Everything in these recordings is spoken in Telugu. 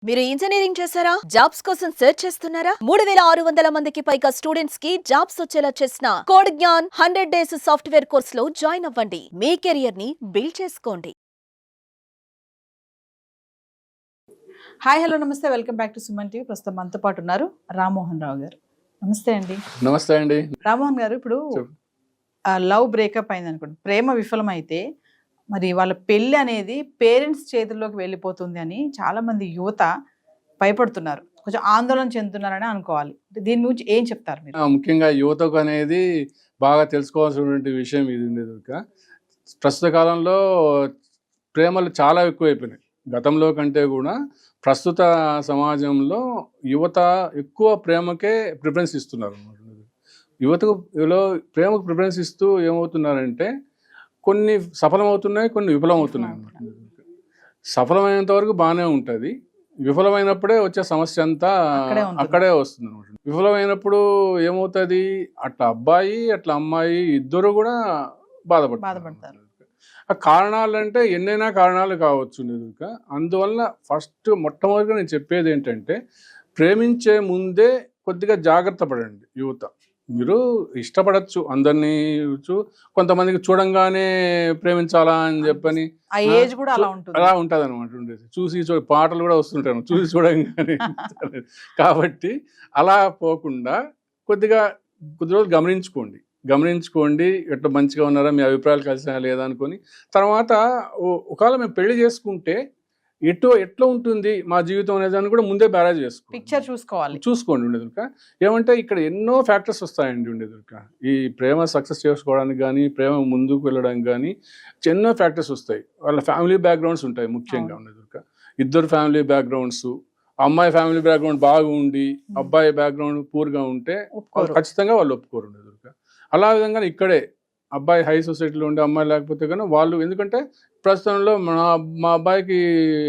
మీరు ఇంజనీరింగ్ చేశారా? జాబ్స్ కోసం సెర్చ్ చేస్తున్నారా? 3600 మందికి పైగా స్టూడెంట్స్ కి జాబ్స్ వచ్చేలా చేసిన code Gyan 100 days software course లో జాయిన్ అవ్వండి. మీ కెరియర్ ని బిల్డ్ చేసుకోండి. హాయ్ హలో నమస్తే, welcome back to Suman TV. ప్రస్తుతం మనతో పాటు ఉన్నారు రామ్మోహన్ రావు గారు. నమస్తే అండి. నమస్తే అండి. రామ్మోహన్ గారు, ఇప్పుడు లవ్ బ్రేకప్ అయింది అనుకోండి, ప్రేమ విఫలమైతే మరి వాళ్ళ పెళ్లి అనేది పేరెంట్స్ చేతుల్లోకి వెళ్ళిపోతుంది అని చాలా మంది యువత భయపడుతున్నారు, కొంచెం ఆందోళన చెందుతున్నారని అనుకోవాలి. దీని గురించి ఏం చెప్తారు మీరు? ముఖ్యంగా యువతకు అనేది బాగా తెలుసుకోవాల్సినటువంటి విషయం ఇది ఉండేది. ప్రస్తుత కాలంలో ప్రేమలు చాలా ఎక్కువైపోయినాయి. గతంలో కంటే కూడా ప్రస్తుత సమాజంలో యువత ఎక్కువ ప్రేమకే ప్రిఫరెన్స్ ఇస్తున్నారు. యువతకు ప్రేమకు ప్రిఫరెన్స్ ఇస్తూ ఏమవుతున్నారంటే కొన్ని సఫలమవుతున్నాయి, కొన్ని విఫలమవుతున్నాయి. సఫలమైనంత వరకు బాగానే ఉంటుంది, విఫలమైనప్పుడే వచ్చే సమస్య అంతా అక్కడే వస్తుంది అనమాట. విఫలమైనప్పుడు ఏమవుతుంది, అట్లా అబ్బాయి అట్లా అమ్మాయి ఇద్దరు కూడా బాధపడతారు. ఆ కారణాలు అంటే ఎన్నైనా కారణాలు కావచ్చు. అందువల్ల మొట్టమొదటిగా నేను చెప్పేది ఏంటంటే, ప్రేమించే ముందే కొద్దిగా జాగ్రత్త పడండి యువత. మీరు ఇష్టపడచ్చు అందరినీ, కొంతమందికి చూడంగానే ప్రేమించాలా అని చెప్పని అలా ఉంటుంది అనమాట. ఉండేది చూసి పాటలు కూడా వస్తుంటాను చూసి చూడంగానే. కాబట్టి అలా పోకుండా కొద్ది రోజులు గమనించుకోండి ఎట్లా మంచిగా ఉన్నారా, మీ అభిప్రాయాలు కలిసినా లేదా అనుకొని. తర్వాత ఒకవేళ మేము పెళ్లి చేసుకుంటే ఎట్లా ఉంటుంది మా జీవితం అనేది అని కూడా ముందే బ్యారేజ్ చూసుకోండి. ఉండేదుక ఏమంటే ఇక్కడ ఎన్నో ఫ్యాక్టర్స్ వస్తాయండి. ఉండేదుక ఈ ప్రేమ సక్సెస్ చేసుకోవడానికి కానీ, ప్రేమ ముందుకు వెళ్ళడానికి కానీ ఎన్నో ఫ్యాక్టర్స్ వస్తాయి. వాళ్ళ ఫ్యామిలీ బ్యాక్గ్రౌండ్స్ ఉంటాయి. ముఖ్యంగా ఉండేదుక ఇద్దరు ఫ్యామిలీ బ్యాక్గ్రౌండ్స్, అమ్మాయి ఫ్యామిలీ బ్యాక్గ్రౌండ్ బాగుండి అబ్బాయి బ్యాక్గ్రౌండ్ పూర్గా ఉంటే ఖచ్చితంగా వాళ్ళు ఒప్పుకోరు. ఉండేదుక అలా విధంగా ఇక్కడే అబ్బాయి హై సొసైటీలో ఉండే అమ్మాయి లేకపోతే కానీ వాళ్ళు, ఎందుకంటే ప్రస్తుతంలో మా అబ్బాయికి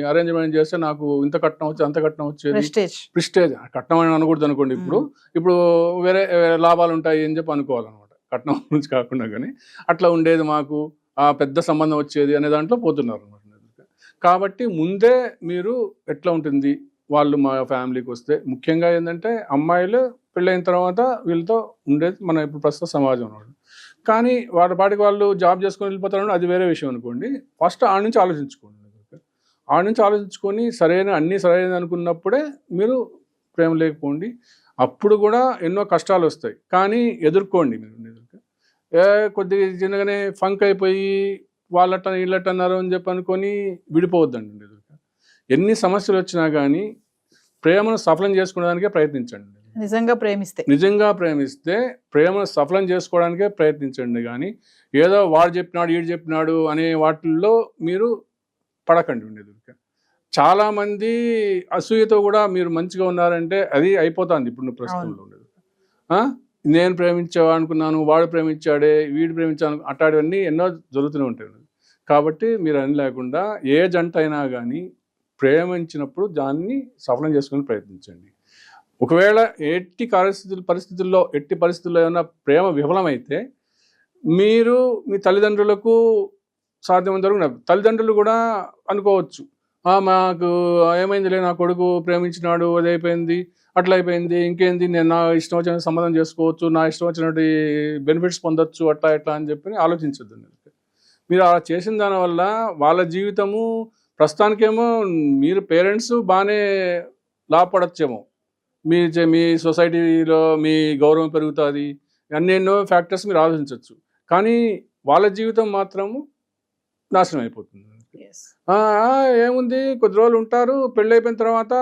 అరేంజ్మెంట్ చేస్తే నాకు ఇంత కట్నం వచ్చి అంత కట్నం వచ్చేది, ప్రిస్టేజ్. కట్నం అని అనకూడదు అనుకోండి. ఇప్పుడు వేరే లాభాలు ఉంటాయి అని చెప్పి అనుకోవాలన్నమాట, కట్నం నుంచి కాకుండా. కానీ అట్లా ఉండేది, మాకు ఆ పెద్ద సంబంధం వచ్చేది అనే దాంట్లో పోతున్నారు అనమాట. కాబట్టి ముందే మీరు ఎట్లా ఉంటుంది వాళ్ళు మా ఫ్యామిలీకి వస్తే, ముఖ్యంగా ఏంటంటే అమ్మాయిలు పెళ్ళైన తర్వాత వీళ్ళతో ఉండేది మన ఇప్పుడు ప్రస్తుత సమాజం అన్నమాట. కానీ వాళ్ళ పాటికి వాళ్ళు జాబ్ చేసుకొని వెళ్ళిపోతారు, అది వేరే విషయం అనుకోండి. ఫస్ట్ ఆడ నుంచి ఆలోచించుకొని అన్నీ సరైనది అనుకున్నప్పుడే మీరు ప్రేమ లేకపోండి. అప్పుడు కూడా ఎన్నో కష్టాలు వస్తాయి, కానీ ఎదుర్కోండి. మీరు కొద్దిగా చిన్నగానే ఫంక్ అయిపోయి వీళ్ళట్టన్నారు అని చెప్పి అనుకొని విడిపోవద్దండి. ఎన్ని సమస్యలు వచ్చినా కానీ ప్రేమను సఫలం చేసుకోవడానికే ప్రయత్నించండి. నిజంగా ప్రేమిస్తే ప్రేమను సఫలం చేసుకోవడానికే ప్రయత్నించండి. కానీ ఏదో వాడు చెప్పినాడు వీడు చెప్పినాడు అనే వాటిల్లో మీరు పడకండి. ఉండేది చాలామంది అసూయతో కూడా మీరు మంచిగా ఉన్నారంటే అది అయిపోతుంది. ఇప్పుడు ప్రస్తుతంలో ఉండేది నేను ప్రేమించావా అనుకున్నాను, వాడు ప్రేమించాడే, వీడు ప్రేమించాను, అట్లాంటివన్నీ ఎన్నో జరుగుతూనే ఉంటాయి. కాబట్టి మీరు అని లేకుండా ఏ జంట అయినా కానీ ప్రేమించినప్పుడు దాన్ని సఫలం చేసుకుని ప్రయత్నించండి. ఒకవేళ ఎట్టి పరిస్థితుల్లో ఏమైనా ప్రేమ విఫలమైతే మీరు మీ తల్లిదండ్రులకు సాధ్యమైనంత వరకు, తల్లిదండ్రులు కూడా అనుకోవచ్చు, మాకు ఏమైందిలే, నా కొడుకు ప్రేమించినాడు, అది అయిపోయింది, అట్లా అయిపోయింది, ఇంకేంది, నేను నా ఇష్టం వచ్చిన సంబంధం చేసుకోవచ్చు, నా ఇష్టం వచ్చినట్టు బెనిఫిట్స్ పొందొచ్చు, అట్లా ఎట్లా అని చెప్పి ఆలోచించద్దు. మీరు అలా చేసిన దానివల్ల వాళ్ళ జీవితము ప్రస్తుతానికేమో మీరు పేరెంట్స్ బాగానే లాభపడచ్చేమో, మీ సొసైటీలో మీ గౌరవం పెరుగుతుంది, ఎన్నెన్నో ఫ్యాక్టర్స్ మీరు ఆలోచించవచ్చు. కానీ వాళ్ళ జీవితం మాత్రము నాశనం అయిపోతుంది. ఏముంది, కొద్ది రోజులు ఉంటారు, పెళ్ళి అయిపోయిన తర్వాత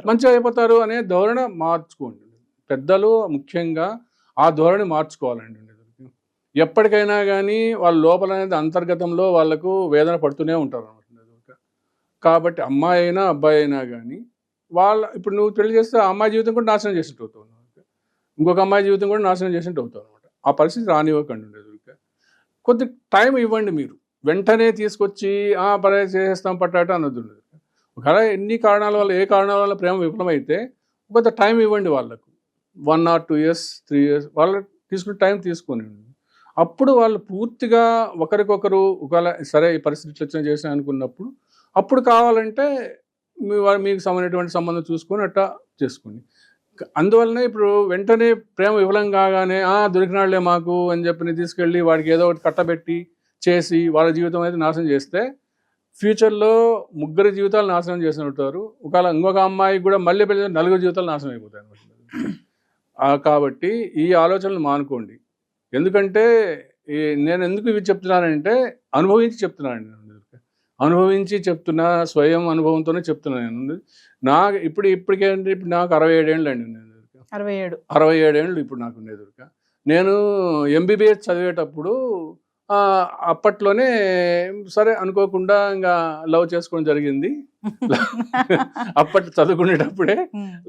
మంచిగా అయిపోతారు అనే ధోరణి మార్చుకోండి. పెద్దలు ముఖ్యంగా ఆ ధోరణి మార్చుకోవాలండి. ఎప్పటికైనా కానీ వాళ్ళ లోపల అనేది అంతర్గతంలో వాళ్ళకు వేదన పడుతూనే ఉంటారు అన్నమాట. కాబట్టి అమ్మాయి అయినా అబ్బాయి అయినా కానీ ఇప్పుడు నువ్వు పెళ్లి చేస్తే ఆ అమ్మాయి జీవితం కూడా నాశనం చేసినట్టు అవుతావు, ఇంకొక అమ్మాయి జీవితం కూడా నాశనం చేసినట్టు అవుతావు అనమాట. ఆ పరిస్థితి రానివ్వకండి. ఉండేది కొద్ది టైం ఇవ్వండి. మీరు వెంటనే తీసుకొచ్చి చేసేస్తాం పట్టాట అనొద్దు. ఒకవేళ ఏ కారణాల వల్ల ప్రేమ విఫలమైతే కొంత టైం ఇవ్వండి వాళ్ళకు, 1 or 2 years 3 years వాళ్ళకి తీసుకుని టైం తీసుకొని. అప్పుడు వాళ్ళు పూర్తిగా ఒకరికొకరు ఒకవేళ సరే ఈ పరిస్థితి వచ్చినా చేసినా అనుకున్నప్పుడు అప్పుడు కావాలంటే మీకు సంబంధించినటువంటి సంబంధం చూసుకొని అట్లా చేసుకోండి. అందువల్లనే ఇప్పుడు వెంటనే ప్రేమ విఫలం కాగానే దొరికినాళ్లే మాకు అని చెప్పి తీసుకెళ్ళి వాడికి ఏదో ఒకటి కట్టబెట్టి చేసి వాళ్ళ జీవితం అయితే నాశనం చేస్తే ఫ్యూచర్లో 3 జీవితాలు నాశనం చేసినట్టారు. ఒకవేళ ఇంకొక అమ్మాయికి కూడా మళ్ళీ పెళ్లి 4 జీవితాలు నాశనం అయిపోతాయి అన్నమాట. కాబట్టి ఈ ఆలోచనలు మానుకోండి. ఎందుకంటే నేను ఎందుకు ఇవి చెప్తున్నానంటే అనుభవించి చెప్తున్నాను. అనుభవించి చెప్తున్నా, స్వయం అనుభవంతోనే చెప్తున్నాను. నాకు ఇప్పటికేంటి ఇప్పుడు నాకు 67 ఏళ్ళు అండి. 67 ఏళ్ళు ఇప్పుడు నాకు ఉండేది. నేను MBBS చదివేటప్పుడు అప్పట్లోనే సరే అనుకోకుండా ఇంకా లవ్ చేసుకోవడం జరిగింది. అప్పట్లో చదువుకునేటప్పుడే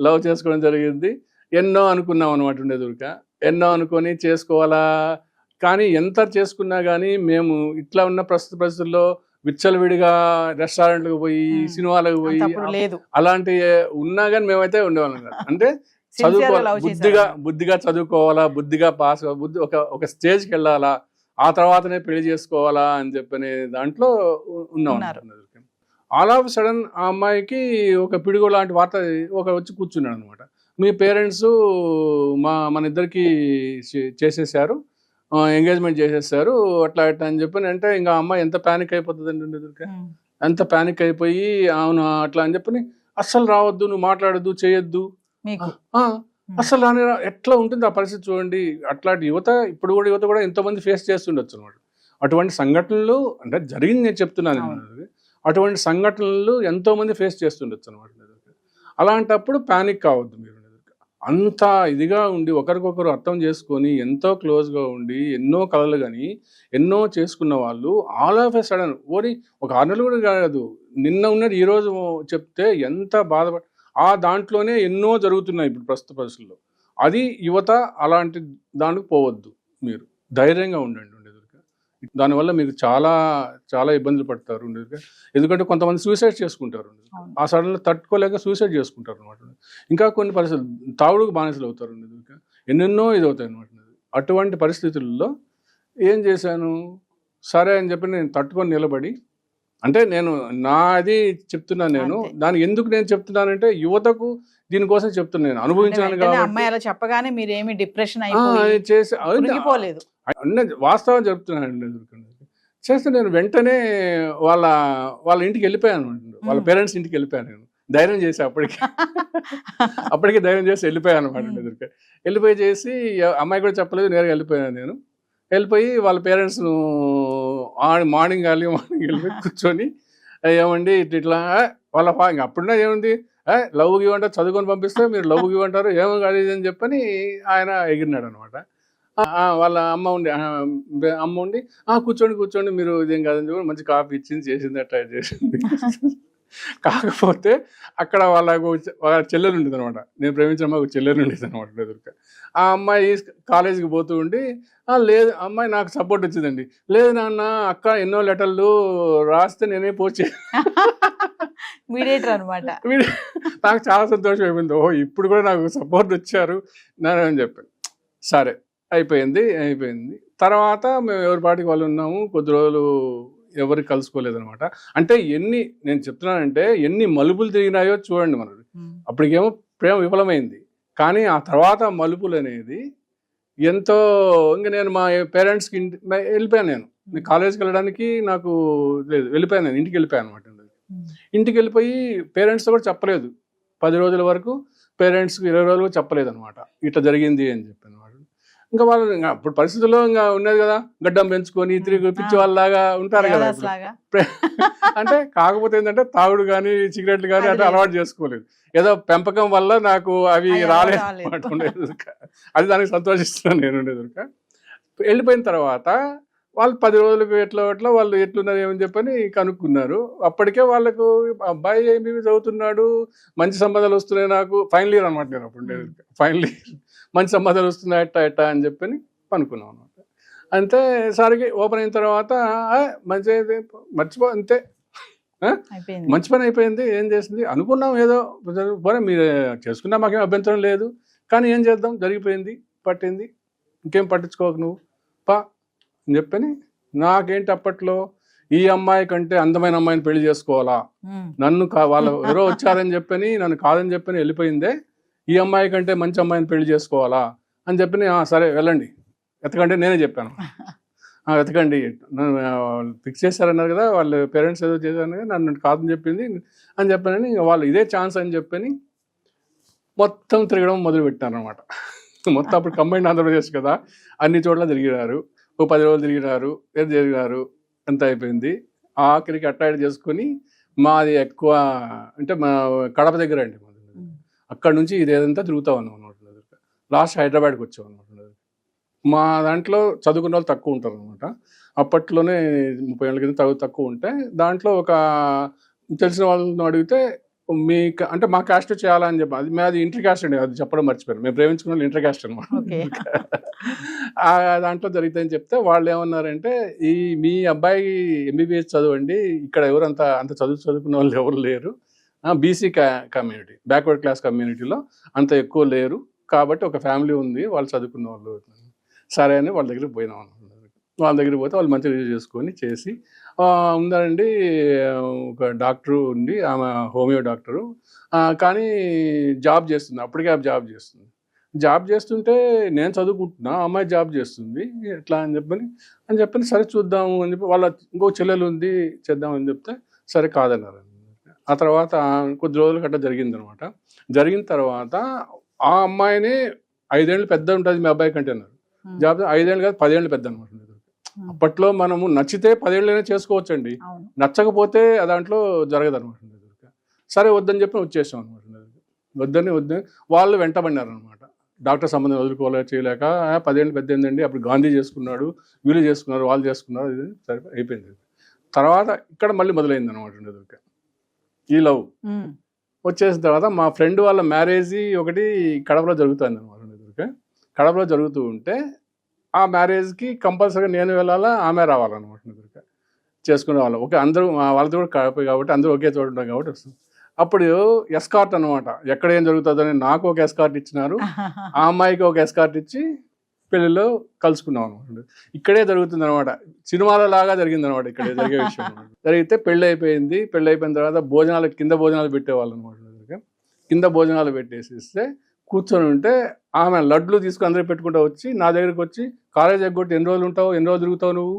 లవ్ చేసుకోవడం జరిగింది. ఎన్నో అనుకున్నాం అనమాట ఉండేదుక. ఎన్నో అనుకొని చేసుకోవాలా, కానీ ఎంత చేసుకున్నా కానీ మేము ఇట్లా ఉన్న ప్రస్తుత పరిస్థితుల్లో విచ్చలవిడిగా రెస్టారెంట్లకు పోయి సినిమాలకు పోయి అలాంటి ఉన్నా కానీ మేమైతే ఉండేవాళ్ళం కాదు. అంటే బుద్ధిగా చదువుకోవాలా, బుద్ధిగా పాస్ ఒక స్టేజ్కి వెళ్ళాలా, ఆ తర్వాతనే పెళ్లి చేసుకోవాలా అని చెప్పనే దాంట్లో ఉన్నాం. ఆల్ ఆఫ్ సడన్ ఆ అమ్మాయికి ఒక పిడుగు లాంటి వార్త వచ్చి కూర్చున్నాడు అనమాట. మీ పేరెంట్స్ మన ఇద్దరికి చేసేసారు, ఎంగేజ్మెంట్ చేసేసారు, అట్లా అని చెప్పి అంటే ఇంకా అమ్మాయి ఎంత ప్యానిక్ అయిపోతుందండి. ఎంత ప్యానిక్ అయిపోయి అవును అట్లా అని చెప్పని అస్సలు రావద్దు, నువ్వు మాట్లాడద్దు, చేయొద్దు, అసలు ఎట్లా ఉంటుంది ఆ పరిస్థితి చూడండి. అట్లాంటి యువత యువత కూడా ఎంతోమంది ఫేస్ చేస్తుండొచ్చు అనమాట. అటువంటి సంఘటనలు అంటే జరిగింది నేను చెప్తున్నాను. అటువంటి సంఘటనలు ఎంతోమంది ఫేస్ చేస్తుండొచ్చు అనమాట. అలాంటప్పుడు ప్యానిక్ కావద్దు. మీరు అంత ఇదిగా ఉండి ఒకరికొకరు అర్థం చేసుకొని ఎంతో క్లోజ్గా ఉండి ఎన్నో కలలు కానీ ఎన్నో చేసుకున్న వాళ్ళు ఆల్ ఆఫ్ ఎ సడన్ ఒక 6 నెలలు కూడా కాదు, నిన్న ఉన్నది ఈరోజు చెప్తే ఎంత బాధపడ దాంట్లోనే ఎన్నో జరుగుతున్నాయి ఇప్పుడు ప్రస్తుత పరిస్థితుల్లో. అది యువత అలాంటి దానికి పోవద్దు. మీరు ధైర్యంగా ఉండండి ఉండేది. దానివల్ల మీకు చాలా చాలా ఇబ్బందులు పడతారు ఉండేది. ఎందుకంటే కొంతమంది సూసైడ్ చేసుకుంటారు, ఆ సడన్లో తట్టుకోలేక సూసైడ్ చేసుకుంటారు అనమాట. ఇంకా కొన్ని పరిస్థితులు తాగుడుకు బానిసలు అవుతారు ఉండేది. ఎన్నెన్నో ఇది అవుతాయి అనమాట. అటువంటి పరిస్థితుల్లో ఏం చేశాను, సరే అని చెప్పి నేను తట్టుకొని నిలబడి, అంటే నేను నాది చెప్తున్నాను. నేను దాన్ని ఎందుకు నేను చెప్తున్నానంటే యువతకు దీనికోసం చెప్తున్నాను. నేను అనుభవించాను కాబట్టి చెప్పగానే మీరేమి డిప్రెషన్ చేసి వాస్తవం చెప్తున్నాను. చేస్తే నేను వెంటనే వాళ్ళ ఇంటికి వెళ్ళిపోయాను అనమాట. వాళ్ళ పేరెంట్స్ ఇంటికి వెళ్ళిపోయాను. నేను ధైర్యం చేసి అప్పటికి ధైర్యం చేసి వెళ్ళిపోయాను అనమాట. వెళ్ళిపోయి చేసి అమ్మాయి కూడా చెప్పలేదు, నేరుగా వెళ్ళిపోయాను. నేను వెళ్ళిపోయి వాళ్ళ పేరెంట్స్ను మార్నింగ్ వెళ్ళిపోయి కూర్చొని ఏమండి ఇట్లా వాళ్ళ ఇంక అప్పుడున్నా ఏముంది, లవ్ ఇవ్వంటారు, చదువుకొని పంపిస్తే మీరు లవ్ ఇవ్వంటారు, ఏమో కాదు అని చెప్పని ఆయన ఎగిరినాడు అనమాట. వాళ్ళ అమ్మ ఉండి కూర్చోండి మీరు ఇదేం కాదని చెప్పి మంచి కాఫీ ఇచ్చింది, చేసింది, అట్లా చేసింది. కాకపోతే అక్కడ వాళ్ళ చెల్లెలు ఉండేది అనమాట. నేను ప్రేమించిన అమ్మాయి ఒక చెల్లెలు ఉండేది అనమాట. ఎదురుగా ఆ అమ్మాయి కాలేజీకి పోతూ ఉండి, లేదు అమ్మాయి నాకు సపోర్ట్ వచ్చిందండి, లేదు నాన్న అక్క ఎన్నో లెటర్లు రాస్తే నేనే పోస్ట్ మీడియేటర్ అనమాట. నాకు చాలా సంతోషం అయిపోయింది. ఇప్పుడు కూడా నాకు సపోర్ట్ వచ్చారు అని చెప్పాను. సరే అయిపోయింది. తర్వాత మేము ఎవరి పాటికి వాళ్ళు ఉన్నాము. కొద్ది రోజులు ఎవరికి కలుసుకోలేదనమాట. అంటే నేను చెప్తున్నానంటే ఎన్ని మలుపులు తిరిగినాయో చూడండి. మనది అప్పటికేమో ప్రేమ విఫలమైంది, కానీ ఆ తర్వాత మలుపులు అనేది ఎంతో. ఇంకా నేను మా పేరెంట్స్కి వెళ్ళిపోయాను. నేను కాలేజ్కి వెళ్ళడానికి నాకు లేదు, వెళ్ళిపోయాను. నేను ఇంటికి వెళ్ళిపోయాను అనమాట. ఇంటికి వెళ్ళిపోయి పేరెంట్స్తో కూడా చెప్పలేదు. 10 రోజుల వరకు పేరెంట్స్కి 20 రోజులు చెప్పలేదు అనమాట, ఇట్లా జరిగింది అని చెప్పాను. ఇంకా వాళ్ళు అప్పుడు పరిస్థితుల్లో ఇంకా ఉన్నది కదా, గడ్డం పెంచుకొని తిరిగి పిచ్చి వాళ్ళలాగా ఉంటారు కదా. అంటే కాకపోతే ఏంటంటే తాగుడు కానీ సిగరెట్లు కానీ అంటే అలవాటు చేసుకోలేదు. ఏదో పెంపకం వల్ల నాకు అవి రాలేదు అనమాట. ఉండేది అది దానికి సంతోషిస్తున్నాను నేను. ఉండేది వెళ్ళిపోయిన తర్వాత వాళ్ళు 10 రోజులకు ఎట్లా వాళ్ళు ఎట్లున్నారు ఏమని చెప్పని కనుక్కున్నారు. అప్పటికే వాళ్ళకు అబ్బాయి ఏమి చదువుతున్నాడు, మంచి సంబంధాలు వస్తున్నాయి, నాకు ఫైనల్ ఇయర్ అనమాట. నేను అప్పుడు ఉండేది ఫైనల్ ఇయర్, మంచి సంబంధాలు వస్తున్నాయి ఎట్టా అని చెప్పని అనుకున్నాం అనమాట. అంతే సరికి ఓపెన్ అయిన తర్వాత మంచి అంతే మంచి పని అయిపోయింది. ఏం చేసింది అనుకున్నాం, ఏదో పోనీ మీరు చేసుకున్నా మాకేం అభ్యంతరం లేదు, కానీ ఏం చేద్దాం, జరిగిపోయింది, పట్టింది, ఇంకేం పట్టించుకోక నువ్వు పా అని చెప్పని. నాకేంటి అప్పట్లో ఈ అమ్మాయి కంటే అందమైన అమ్మాయిని పెళ్లి చేసుకోవాలా, నన్ను వాళ్ళు ఎవరో వచ్చారని చెప్పని నన్ను కాదని చెప్పని వెళ్ళిపోయిందే, ఈ అమ్మాయి కంటే మంచి అమ్మాయిని పెళ్లి చేసుకోవాలా అని చెప్పని సరే వెళ్ళండి ఎతకంటే నేనే చెప్పాను. వెతకండి ఫిక్స్ చేశారన్నారు కదా, వాళ్ళ పేరెంట్స్ ఏదో చేశారు కదా, నన్ను కాదని చెప్పింది అని చెప్పానని వాళ్ళు ఇదే ఛాన్స్ అని చెప్పని మొత్తం తిరగడం మొదలు పెట్టారనమాట. మొత్తం అప్పుడు కంబైండ్ ఆంధ్రప్రదేశ్ కదా, అన్ని చోట్ల తిరిగినారు. ఓ 10 రోజులు తిరిగినారు, ఏది తిరిగినారు, ఎంత అయిపోయింది. ఆఖరికి అట్టాయిడ్ చేసుకొని మాది ఎక్కువ అంటే మా కడప దగ్గర అండి, అక్కడ నుంచి ఇదేదంతా తిరుగుతా ఉన్నాం అనమాట. లాస్ట్ హైదరాబాద్కి వచ్చాం అనమాట. మా దాంట్లో చదువుకున్న వాళ్ళు తక్కువ ఉంటారు అనమాట. అప్పట్లోనే 30 ఏళ్ళ కింద తక్కువ ఉంటే దాంట్లో ఒక తెలిసిన వాళ్ళని అడిగితే మీకు అంటే మా క్యాస్ట్ చేయాలని చెప్పి, అది మాది ఇంటర్ క్యాస్ట్ అండి, అది చెప్పడం మర్చిపోయాను. మేము ప్రేమించుకున్న వాళ్ళు ఇంటర్ క్యాస్ట్ అనమాట. దాంట్లో జరుగుతాయని చెప్తే వాళ్ళు ఏమన్నారంటే, ఈ మీ అబ్బాయి ఎంబీబీఎస్ చదవండి, ఇక్కడ ఎవరు అంత చదువుకున్న వాళ్ళు ఎవరు లేరు, బీసీ కమ్యూనిటీ బ్యాక్వర్డ్ క్లాస్ కమ్యూనిటీలో అంత ఎక్కువ లేరు, కాబట్టి ఒక ఫ్యామిలీ ఉంది వాళ్ళు చదువుకున్న వాళ్ళు. సరే అని వాళ్ళ దగ్గరికి పోయినాం. వాళ్ళ దగ్గరికి పోతే వాళ్ళు మంచిగా రివ్యూ చేసుకొని చేసి ఉందండి, ఒక డాక్టరు ఉండి, ఆమె హోమియో డాక్టరు, కానీ జాబ్ చేస్తుంది, అప్పటికే జాబ్ చేస్తుంది. జాబ్ చేస్తుంటే నేను చదువుకుంటున్నా, అమ్మాయి జాబ్ చేస్తుంది, ఎట్లా అని చెప్పని సరే చూద్దాము అని చెప్పి, వాళ్ళ ఇంకో చెల్లెలు ఉంది చేద్దామని చెప్తే సరే కాదన్నారు. ఆ తర్వాత కొద్ది రోజులు గట్రా జరిగిందనమాట. జరిగిన తర్వాత ఆ అమ్మాయిని 5 ఏళ్ళు పెద్ద ఉంటుంది మీ అబ్బాయి కంటే అన్నారు. జాబ్ 5 ఏళ్ళు కాదు 10 ఏళ్ళు పెద్ద అనమాట. అప్పట్లో మనము నచ్చితే 10 ఏళ్ళైనా చేసుకోవచ్చండి, నచ్చకపోతే దాంట్లో జరగదు అనమాట. సరే వద్దని చెప్పి వచ్చేసాం అనమాట. వద్దని వాళ్ళు వెంటబడినారు అనమాట. డాక్టర్ సంబంధం వదులుకోలేక చేయలేక 10 ఏళ్ళు పెద్ద ఏందండి, అప్పుడు గాంధీ చేసుకున్నాడు, వీళ్ళు చేసుకున్నారు, వాళ్ళు చేసుకున్నారు, ఇది సరే అయిపోయింది. తర్వాత ఇక్కడ మళ్ళీ మొదలైంది అనమాట ఈ లవ్. వచ్చేసిన తర్వాత మా ఫ్రెండ్ వాళ్ళ మ్యారేజ్ ఒకటి కడపలో జరుగుతుంది అనమాట. కడపలో జరుగుతూ ఉంటే ఆ మ్యారేజ్కి కంపల్సరీగా నేను వెళ్ళాలా, ఆమె రావాలన్నమాట. చేసుకునే వాళ్ళం ఓకే, అందరూ వాళ్ళతో కూడా కడప కాబట్టి అందరూ ఒకే చోట ఉంటాం కాబట్టి వస్తుంది. అప్పుడు ఎస్కార్ట్ అనమాట, ఎక్కడ ఏం జరుగుతుందని నాకు ఒక ఎస్కార్ట్ ఇచ్చినారు, ఆ అమ్మాయికి ఒక ఎస్కార్ట్ ఇచ్చి పెళ్లిలో కలుసుకున్నాం అనమాట. ఇక్కడే జరుగుతుంది అనమాట, సినిమాల లాగా జరిగింది అనమాట. ఇక్కడే జరిగే విషయం జరిగితే పెళ్ళి అయిపోయింది. పెళ్ళి అయిపోయిన తర్వాత భోజనాలు కింద భోజనాలు పెట్టేవాళ్ళు అనమాట. కింద భోజనాలు పెట్టేసిస్తే కూర్చొని ఉంటే ఆమె లడ్లు తీసుకుని అందరూ పెట్టుకుంటూ వచ్చి నా దగ్గరికి వచ్చి, కాలేజ్ ఎగ్గొట్టి ఎన్ని రోజులు ఉంటావు, ఎన్ని రోజులు తిరుగుతావు నువ్వు,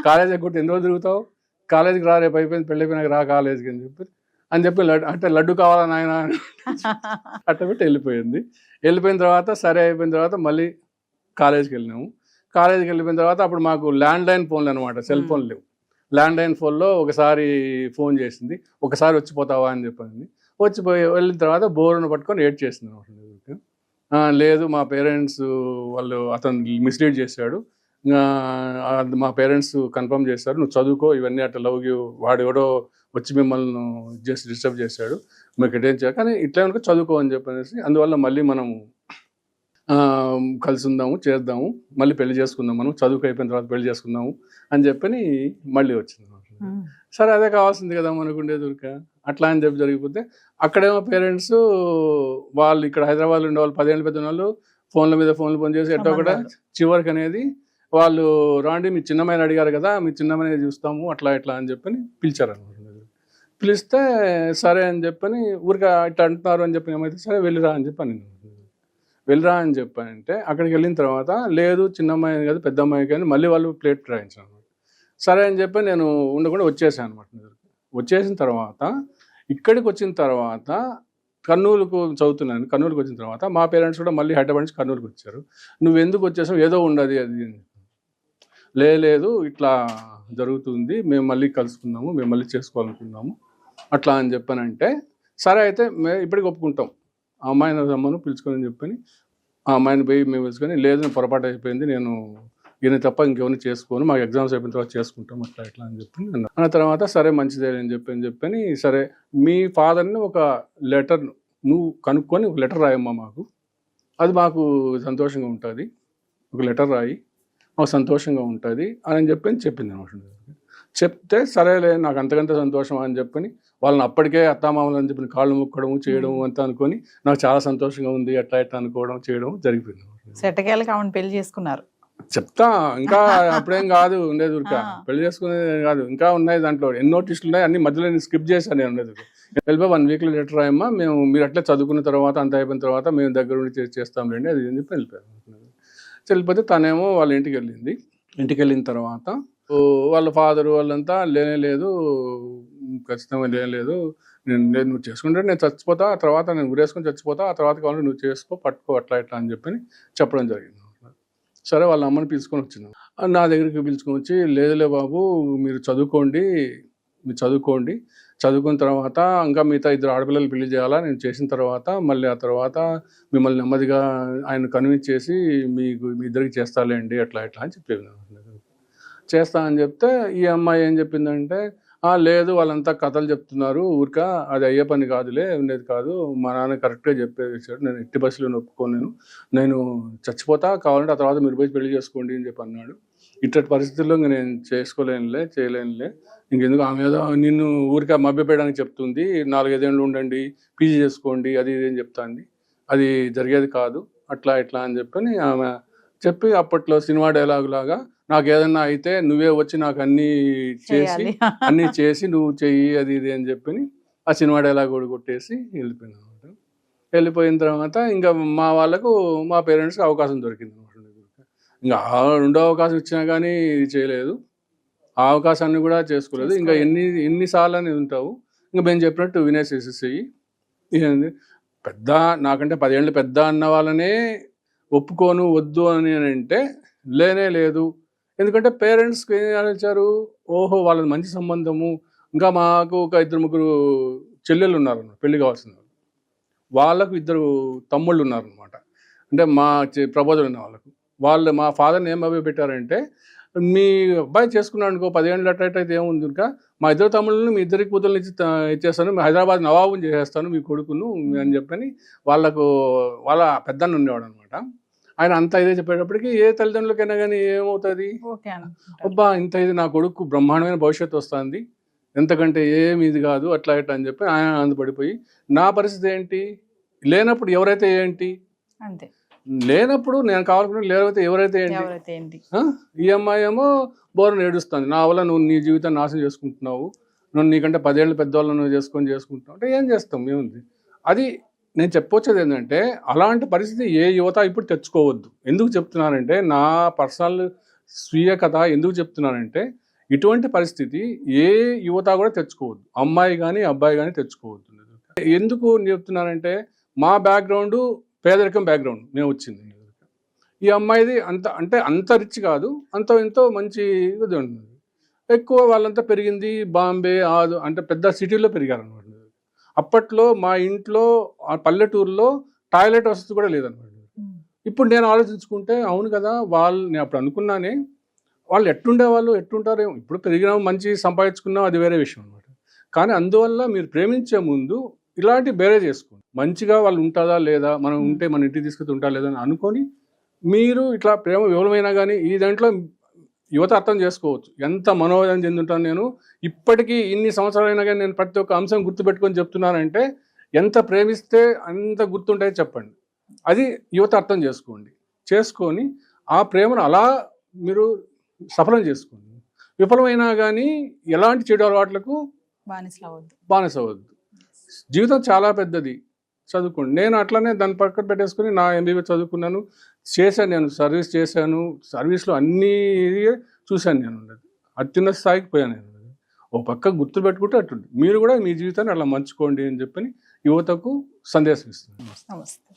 కాలేజ్ ఎగ్గొట్టి ఎన్ని రోజులు తిరుగుతావు, కాలేజీకి రా, రేపు అయిపోయింది పెళ్ళి అయిపోయినాక రా కాలేజీకి అని చెప్పి అంటే లడ్డు కావాలా నాయన అట్ట పెట్టి వెళ్ళిపోయింది. వెళ్ళిపోయిన తర్వాత సరే అయిపోయిన తర్వాత మళ్ళీ కాలేజీకి వెళ్ళినాము. కాలేజీకి వెళ్ళిపోయిన తర్వాత అప్పుడు మాకు ల్యాండ్లైన్ ఫోన్లు అనమాట, సెల్ ఫోన్ లేవు. ల్యాండ్లైన్ ఫోన్లో ఒకసారి ఫోన్ చేసింది, ఒకసారి వచ్చిపోతావా అని చెప్పింది. వెళ్ళిన తర్వాత బోర్ను పట్టుకొని ఏడ్ చేసింది అనమాట. లేదు మా పేరెంట్స్ వాళ్ళు అతను మిస్లీడ్ చేశాడు, మా పేరెంట్స్ కన్ఫర్మ్ చేశారు, నువ్వు చదువుకో, ఇవన్నీ అట్లా లవ్ వాడు ఎవడో వచ్చి మిమ్మల్ని జస్ట్ డిస్టర్బ్ చేశాడు, మీకు ఎటేం చేయాలి, కానీ ఇట్లా కనుక చదువుకో అని చెప్పనేసి, అందువల్ల మళ్ళీ మనము కలిసి ఉందాము, చేద్దాము, మళ్ళీ పెళ్లి చేసుకుందాం, మనం చదువుకు అయిపోయిన తర్వాత పెళ్లి చేసుకుందాము అని చెప్పని మళ్ళీ వచ్చింది. సరే అదే కావాల్సింది కదా మనకుండే దొరిక, అట్లా అని చెప్పి జరిగిపోతే అక్కడేమో పేరెంట్స్ వాళ్ళు ఇక్కడ హైదరాబాద్లో ఉండే వాళ్ళు 10 ఏళ్ళు పెద్ద వాళ్ళు ఫోన్ల మీద ఫోన్లు పని చేసి ఎట్టో కూడా చివరికి అనేది వాళ్ళు రాండి మీ చిన్నమ్మాయిని అడిగారు కదా, మీ చిన్నమ్మాయిని చూస్తాము అట్లా ఇట్లా అని చెప్పని పిలిచారు అనమాట. పిలిస్తే సరే అని చెప్పని ఊరికే ఇట్లా అంటున్నారు అని చెప్పి ఏమైతే సరే వెళ్ళిరా అని చెప్పని, వెళ్ళిరా అని చెప్పానంటే అక్కడికి వెళ్ళిన తర్వాత లేదు చిన్నమ్మాయి కాదు పెద్ద అమ్మాయి కానీ మళ్ళీ వాళ్ళు ప్లేట్ రాయించారు అనమాట. సరే అని చెప్పి నేను ఉండకుండా వచ్చేసాను అనమాట. వచ్చేసిన తర్వాత ఇక్కడికి వచ్చిన తర్వాత కర్నూలుకు చదువుతున్నాను. కర్నూలుకి వచ్చిన తర్వాత మా పేరెంట్స్ కూడా మళ్ళీ హైదరాబాద్ నుంచి కర్నూలుకి వచ్చారు. నువ్వు ఎందుకు వచ్చేసావు, ఏదో ఉండదు అది. లేదు ఇట్లా జరుగుతుంది, మేము మళ్ళీ కలుసుకున్నాము, మేము మళ్ళీ చేసుకోవాలనుకున్నాము అట్లా అని చెప్పానంటే సరే అయితే మేము ఇప్పటికి ఒప్పుకుంటాం, ఆ అమ్మాయిని రమ్మను పిలుచుకొని చెప్పని ఆ అమ్మాయిని పోయి మేము పిలుచుకొని, లేదు పొరపాటు అయిపోయింది, నేను ఈయన తప్ప ఇంకెవరిని చేసుకోను, మాకు ఎగ్జామ్స్ అయిపోయిన తర్వాత చేసుకుంటాం అట్లా ఇట్లా అని చెప్పి అన్న తర్వాత సరే మంచిదే అని చెప్పని సరే మీ ఫాదర్ని ఒక లెటర్ నువ్వు కనుక్కొని ఒక లెటర్ రాయమ్మా మాకు, అది మాకు సంతోషంగా ఉంటుంది, ఒక లెటర్ రాయి మాకు సంతోషంగా ఉంటుంది అని చెప్పింది అనమాట. చెప్తే సరేలే నాకు అంతకంత సంతోషం అని చెప్పని వాళ్ళని అప్పటికే అత్తామామలు అని చెప్పిన కాళ్ళు ముక్కడం చేయడం అంతా అనుకొని నాకు చాలా సంతోషంగా ఉంది అట్లా ఇట్లా అనుకోవడం చేయడం జరిగిపోయింది. సెటకేళ్ళకి ఆమెను పెళ్లి చేసుకున్నారు. చెప్తా ఇంకా అప్పుడేం కాదు ఉండేది ఊరిక పెళ్లి చేసుకునేది కాదు, ఇంకా ఉన్నాయి దాంట్లో ఎన్నో టెస్టులు ఉన్నాయి, అన్ని మధ్యలో నేను స్కిప్ చేశాను నేను ఉండేది. వెళ్ళిపోయి 1 వీక్లో లెటర్ రాయమ్మా, మీరు అట్లా చదువుకున్న తర్వాత అంత అయిపోయిన తర్వాత మేము దగ్గర ఉండి చేస్తాంలేండి అది అని చెప్పి వెళ్ళిపోయారు. వెళ్ళిపోతే తనేమో వాళ్ళ ఇంటికి వెళ్ళింది. ఇంటికి వెళ్ళిన తర్వాత వాళ్ళ ఫాదరు వాళ్ళంతా లేదు ఖచ్చితంగా లేదు, నువ్వు చేసుకుంటే నేను చచ్చిపోతా, ఆ తర్వాత నేను ఉరేసుకొని చచ్చిపోతా, ఆ తర్వాత కావాలంటే నువ్వు చేసుకో పట్టుకో అట్లా ఇట్లా అని చెప్పి చెప్పడం జరిగింది. సరే వాళ్ళ అమ్మని పిలుచుకొని వచ్చినాను. నా దగ్గరికి పిలుచుకొని వచ్చి లేదులే బాబు మీరు చదువుకోండి, చదువుకున్న తర్వాత ఇంకా మిగతా 2 ఆడపిల్లలు పెళ్లి చేయాలా, నేను చేసిన తర్వాత మళ్ళీ ఆ తర్వాత మిమ్మల్ని నెమ్మదిగా ఆయన కన్విన్స్ చేసి మీ ఇద్దరికి చేస్తాలేండి అట్లా ఇట్లా అని చెప్పేది. చేస్తా అని చెప్తే ఈ అమ్మాయి ఏం చెప్పిందంటే లేదు వాళ్ళంతా కథలు చెప్తున్నారు ఊరిక, అది అయ్యే పని కాదులే, ఉండేది కాదు, మా నాన్న కరెక్ట్గా చెప్పేసాడు, నేను ఎట్టి బస్సులో ఒప్పుకోను, నేను చచ్చిపోతా, కావాలంటే ఆ తర్వాత మీరు పోయి పెళ్లి చేసుకోండి అని చెప్పి అన్నాడు. ఇట్టటి పరిస్థితుల్లో ఇంకా నేను చేయలేనులే, ఇంకెందుకు ఆమె ఏదో నిన్ను ఊరిక మభ్యపెట్టడానికి చెప్తుంది, 4-5 ఏళ్ళు ఉండండి పీజీ చేసుకోండి అది ఇది అని చెప్తాంది, అది జరిగేది కాదు అట్లా ఇట్లా అని చెప్పని ఆమె చెప్పి అప్పట్లో సినిమా డైలాగ్ లాగా నాకు ఏదన్నా అయితే నువ్వే వచ్చి నాకు అన్నీ చేసి నువ్వు చెయ్యి అది ఇది అని చెప్పి ఆ సినిమా డైలాగ్ కూడా కొట్టేసి వెళ్ళిపోయినా అనమాట. వెళ్ళిపోయిన తర్వాత ఇంకా మా వాళ్ళకు మా పేరెంట్స్కి అవకాశం దొరికింది అనమాట. ఇంకా 2వ అవకాశం ఇచ్చినా కానీ ఇది చేయలేదు, ఆ అవకాశాన్ని కూడా చేసుకోలేదు. ఇంకా ఎన్నిసార్లు అనేది ఉంటావు, ఇంకా మేము చెప్పినట్టు వినేసేసేసి పెద్ద నాకంటే 10 ఏళ్ళు పెద్ద అన్న వాళ్ళనే ఒప్పుకోను వద్దు అని అంటే లేదు, ఎందుకంటే పేరెంట్స్కి ఏం ఆలోచించారు, ఓహో వాళ్ళది మంచి సంబంధము, ఇంకా మాకు ఒక 2-3 చెల్లెళ్ళు ఉన్నారు పెళ్లి కావాల్సిన వాళ్ళకు 2 తమ్ముళ్ళు ఉన్నారనమాట. అంటే మా ప్రబోధులు ఉన్న వాళ్ళు మా ఫాదర్ని ఏం అవి పెట్టారంటే మీ అబ్బాయి చేసుకున్నాడు అనుకో 10 ఏళ్ళు అట్ట అయితే ఏముంది, ఇంకా మా 2 తమ్ముళ్ళని మీ 2 కూతుర్ని ఇచ్చేస్తాను, హైదరాబాద్ నవాబుని చేసేస్తాను మీ కొడుకును అని చెప్పని వాళ్ళ పెద్దన్న ఉండేవాడు అనమాట. ఆయన అంత ఇదే చెప్పేటప్పటికి ఏ తల్లిదండ్రులకైనా కానీ ఏమవుతుంది, అబ్బా ఇంత ఇది నా కొడుకు బ్రహ్మాండమైన భవిష్యత్తు వస్తుంది, ఎంతకంటే ఏమి ఇది కాదు అట్లా ఇట్లా అని చెప్పి ఆయన ఆనందపడిపోయి, నా పరిస్థితి ఏంటి లేనప్పుడు ఎవరైతే ఏంటి, అంతే లేనప్పుడు నేను కావాలనుకున్నా లేకపోతే ఎవరైతే ఏంటి. ఈ అమ్మాయి ఏమో బోర్ని ఏడుస్తుంది, నా వల్ల నువ్వు నీ జీవితాన్ని నాశనం చేసుకుంటున్నావు, నువ్వు నీకంటే 10 ఏళ్ళు పెద్దవాళ్ళను నువ్వు చేసుకుంటున్నావు అంటే ఏం చేస్తాం ఏముంది. అది నేను చెప్పొచ్చేది ఏంటంటే అలాంటి పరిస్థితి ఏ యువత ఇప్పుడు తెచ్చుకోవద్దు. ఎందుకు చెప్తున్నానంటే నా పర్సనల్ స్వీయ కథ ఎందుకు చెప్తున్నానంటే ఇటువంటి పరిస్థితి ఏ యువత కూడా తెచ్చుకోవద్దు, అమ్మాయి కానీ అబ్బాయి కానీ తెచ్చుకోవద్దు. ఎందుకు చెప్తున్నానంటే మా బ్యాక్గ్రౌండ్ పేదరికం బ్యాక్గ్రౌండ్ మేము వచ్చింది. ఈ అమ్మాయిది అంత రిచ్ కాదు, ఎంతో మంచి ఇది ఉంటుంది. ఎక్కువ వాళ్ళంతా పెరిగింది బాంబే అంటే పెద్ద సిటీలో పెరిగారనమాట. అప్పట్లో మా ఇంట్లో ఆ పల్లెటూరులో టాయిలెట్ వసతి కూడా లేదనమాట. ఇప్పుడు నేను ఆలోచించుకుంటే అవును కదా, నేను అప్పుడు అనుకున్నానే వాళ్ళు ఎట్టుంటారో ఇప్పుడు పెరిగినాం మంచి సంపాదించుకున్నాం అది వేరే విషయం అనమాట. కానీ అందువల్ల మీరు ప్రేమించే ముందు ఇలాంటి బేరే చేసుకోండి, మంచిగా వాళ్ళు ఉంటుందా లేదా, మనం ఉంటే మన ఇంటికి తీసుకొచ్చి ఉంటా లేదా అని అనుకొని మీరు ఇట్లా ప్రేమ వివరమైనా కానీ ఈ దాంట్లో యువత అర్థం చేసుకోవచ్చు. ఎంత మనోవేదన చెందుంటాను నేను ఇప్పటికీ ఇన్ని సంవత్సరాలైనా కానీ నేను ప్రతి ఒక్క అంశం గుర్తుపెట్టుకొని చెప్తున్నానంటే ఎంత ప్రేమిస్తే అంత గుర్తుంటాయో చెప్పండి. అది యువత అర్థం చేసుకొని ఆ ప్రేమను అలా మీరు సఫలం చేసుకోండి. విఫలమైనా కానీ ఎలాంటి చెడు అలవాట్లకు బానిసవద్దు. జీవితం చాలా పెద్దది, చదువుకోండి. నేను అట్లనే దాన్ని పక్కన పెట్టేసుకుని నా MBA చదువుకున్నాను, నేను సర్వీస్ చేశాను, సర్వీస్లో అన్నీ చూశాను, నేను అత్యున్నత స్థాయికి పోయాను. నేను ఓ పక్క గుర్తు పెట్టుకుంటే అట్టుంది. మీరు కూడా మీ జీవితాన్ని అలా మంచుకోండి అని చెప్పని యువతకు సందేశం ఇస్తున్నాను. నమస్తే.